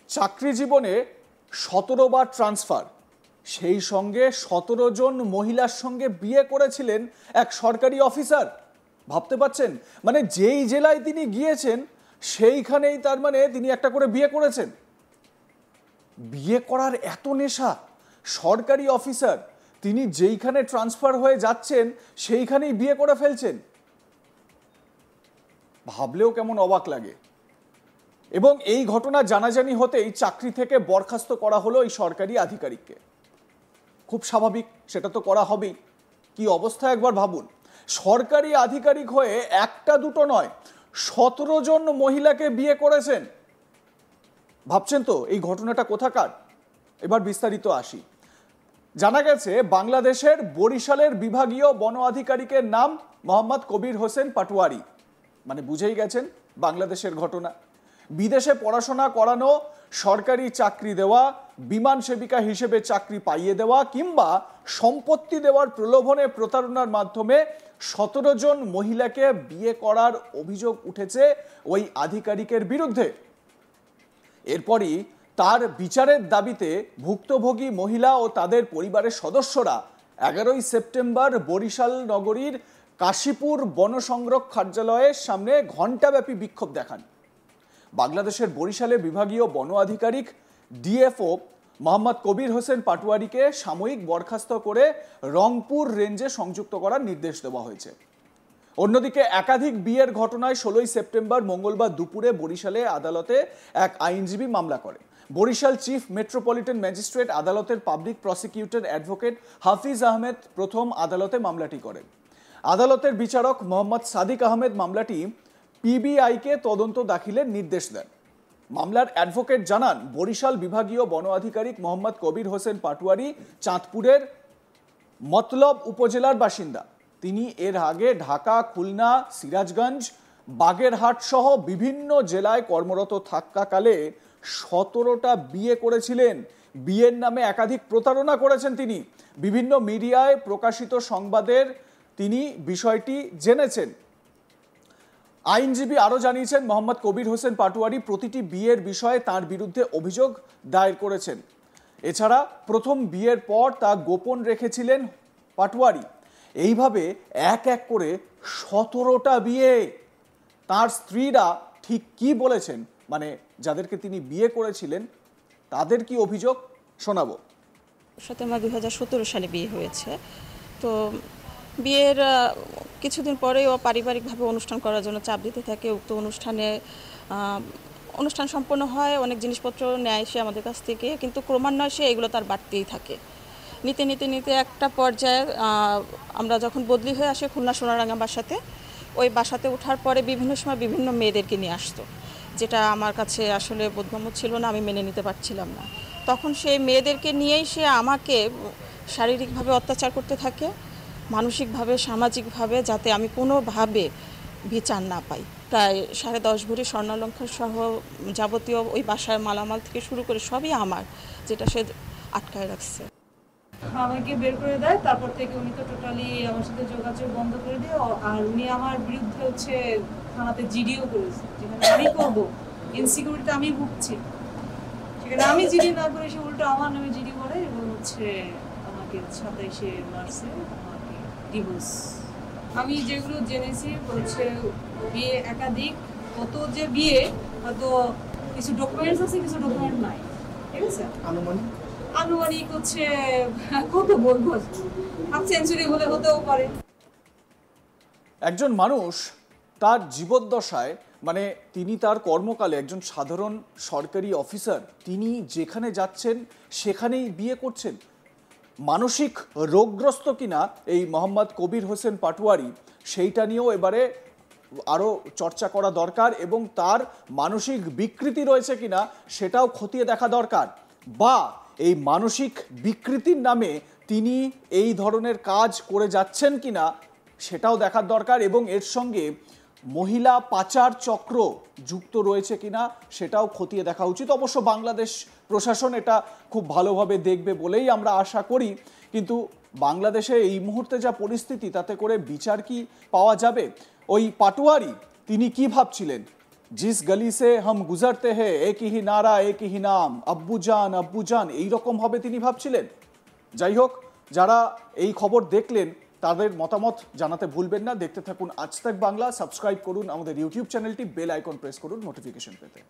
চাকরি জীবনে 17 বার ট্রান্সফার, সেই সঙ্গে 17 জন মহিলার সঙ্গে বিয়ে করেছিলেন এক সরকারি অফিসার। ভাবতে পাচ্ছেন, মানে যেই জেলায় তিনি গিয়েছেন সেইখানেই তার মানে তিনি একটা করে বিয়ে করেছেন। বিয়ে করার এত নেশা, সরকারি অফিসার তিনি যেইখানে ট্রান্সফার হয়ে যাচ্ছেন সেইখানেই বিয়ে করে ফেলছেন। ভাবলেও কেমন অবাক লাগে। এবং এই ঘটনা জানাজানি হতেই চাকরি থেকে বরখাস্ত করা হলো এই সরকারি আধিকারিককে। খুব স্বাভাবিক, সেটা তো করা হবেই। কি অবস্থা একবার ভাবুন, সরকারি আধিকারিক হয়ে একটা দুটো নয় 17 জন মহিলাকে বিয়ে করেছেন। ভাবছেন তো এই ঘটনাটা কোথাকার? এবার বিস্তারিত আসি। জানা গেছে বাংলাদেশের বরিশালের বিভাগীয় বন আধিকারিকের নাম মোহাম্মদ কবির হোসেন পাটোয়ারি। মানে বুঝেই গেছেন বাংলাদেশের ঘটনা। বিদেশে পড়াশোনা করানো, সরকারি চাকরি দেওয়া, বিমান সেবিকা হিসেবে চাকরি পাইয়ে দেওয়া কিংবা সম্পত্তি দেওয়ার প্রলোভনে প্রতারণার মাধ্যমে 17 জন মহিলাকে বিয়ে করার অভিযোগ উঠেছে ওই আধিকারিকের বিরুদ্ধে। এরপরই তার বিচারের দাবিতে ভুক্তভোগী মহিলা ও তাদের পরিবারের সদস্যরা 11 সেপ্টেম্বর বরিশাল নগরীর কাশীপুর বন সংরক্ষণ কার্যালয়ের সামনে ঘণ্টাব্যাপী বিক্ষোভ দেখান। বাংলাদেশের বরিশালে বিভাগীয় বন আধিকারিক ডিএফও মোহাম্মদ কবির হোসেন পাটোয়ারিকে সাময়িক বরখাস্ত করে রংপুর রেঞ্জে সংযুক্ত করার নির্দেশ দেওয়া হয়েছে। অন্যদিকে একাধিক বিয়ের ঘটনায় 16 সেপ্টেম্বর মঙ্গলবার দুপুরে বরিশালে আদালতে এক আইনজীবী মামলা করেন। বরিশাল চিফ মেট্রোপলিটন ম্যাজিস্ট্রেট আদালতের পাবলিক প্রসিকিউটর অ্যাডভোকেট হাফিজ আহমেদ প্রথম আদালতে মামলাটি করেন। আদালতের বিচারক মোহাম্মদ সাদিক আহমেদ মামলাটি পিবিআইকে তদন্ত দাখিলের নির্দেশ দেন। মামলার অ্যাডভোকেট জানান, বরিশাল বিভাগীয় বন আধিকারিক মোহাম্মদ কবির হোসেন পাটোয়ারি চাঁদপুরের মতলব উপজেলার বাসিন্দা। তিনি এর আগে ঢাকা, খুলনা, সিরাজগঞ্জ, বাগেরহাট সহ বিভিন্ন জেলায় কর্মরত থাকাকালে 17টা বিয়ে করেছিলেন। বিয়ের নামে একাধিক প্রতারণা করেছেন তিনি। বিভিন্ন মিডিয়ায় প্রকাশিত সংবাদের তিনি বিষয়টি জেনেছেন। আইনজীবী আরও জানিয়েছেন, মোহাম্মদ কবির হোসেন পাটোয়ারি প্রতিটি বিয়ের বিষয়ে তার বিরুদ্ধে অভিযোগ দায়ের করেছেন। এছাড়া প্রথম বিয়ের পর তা গোপন রেখেছিলেন পাটোয়ারি। এইভাবে এক এক করে 17টা বিয়ে। তার স্ত্রীরা ঠিক কি বলেছেন, মানে যাদেরকে তিনি বিয়ে করেছিলেন তাদের কি অভিযোগ শোনাবো। সাথে আমার 2017 সালে বিয়ে হয়েছে। তো বিয়ের কিছুদিন পরে ও পারিবারিকভাবে অনুষ্ঠান করার জন্য চাপ দিতে থাকে। উক্ত অনুষ্ঠান সম্পন্ন হয়, অনেক জিনিসপত্র নেয় সে আমাদের কাছ থেকে, কিন্তু ক্রমান্বয়ে সে এগুলো তার বাড়তেই থাকে। নিতে নিতে নিতে একটা পর্যায়ে আমরা যখন বদলি হয়ে আসে খুলনা সোনারাঙ্গা বাসাতে, ওই বাসাতে ওঠার পরে বিভিন্ন সময় বিভিন্ন মেয়েদেরকে নিয়ে আসতো, যেটা আমার কাছে আসলে বোধগম্য ছিল না, আমি মেনে নিতে পারছিলাম না। তখন সেই মেয়েদেরকে নিয়েই সে আমাকে শারীরিকভাবে অত্যাচার করতে থাকে, মানসিকভাবে, সামাজিকভাবে, যাতে আমি কোনোভাবে বিচার না পাই। প্রায় 10.5 ভরি স্বর্ণালঙ্কার সহ যাবতীয় ওই বাসার মালামাল থেকে শুরু করে সবই আমার, যেটা সে আটকায় রাখছে। আমাকে বের করে দেয়, তারপর থেকে উনি তো টোটালি আমার সাথে যোগাযোগ বন্ধ করে দিয়ে, আর উনি আমার বিরুদ্ধে হচ্ছে থানাতে জিডিও করেছে, যেখানে আমি করবো ইনসিকিউরিটি আমি ভুগছি, সেখানে আমি জিডি না করে সে উল্টো আমার নামে জিডি করে এবং হচ্ছে আমাকে 27-এ মার্চে আমাকে ডিভোর্স। আমি যেগুলো জেনেছি হচ্ছে বিয়ে একাধিক, কত যে বিয়ে হয়তো কিছু ডকুমেন্টস আছে, কিছু ডকুমেন্ট নাই, ঠিক আছে। আনুমানিক হচ্ছে কত বলবো, হাফ সেঞ্চুরি হলে হতেও পারে। একজন মানুষ তার জীবদ্দশায়, মানে তিনি তার কর্মকালে একজন সাধারণ সরকারি অফিসার, তিনি যেখানে যাচ্ছেন সেখানেই বিয়ে করছেন। মানসিক রোগগ্রস্ত কিনা এই মোহাম্মদ কবির হোসেন পাটোয়ারি, সেইটা নিয়েও এবারে আরও চর্চা করা দরকার এবং তার মানসিক বিকৃতি রয়েছে কিনা সেটাও খতিয়ে দেখা দরকার। বা এই মানসিক বিকৃতির নামে তিনি এই ধরনের কাজ করে যাচ্ছেন কিনা সেটাও দেখার দরকার এবং এর সঙ্গে মহিলা পাচার চক্র যুক্ত রয়েছে কিনা সেটাও খতিয়ে দেখা উচিত। অবশ্য বাংলাদেশ প্রশাসন এটা খুব ভালোভাবে দেখবে বলেই আমরা আশা করি, কিন্তু বাংলাদেশে এই মুহূর্তে যা পরিস্থিতি তাতে করে বিচার কি পাওয়া যাবে? ওই পাটোয়ারি তিনি কি ভাবছিলেন जिस गली से हम गुजरते हैं एक ही नारा एक ही नाम আব্বু জান এই রকম হবে তিনি ভাবছিলেন। যাই হোক, যারা এই খবর দেখলেন তাদের মতামত জানাতে ভুলবেন না। দেখতে থাকুন আজ তাক বাংলা, সাবস্ক্রাইব করুন আমাদের ইউটিউব চ্যানেলটি, বেল আইকন প্রেস করুন নোটিফিকেশন পেতে।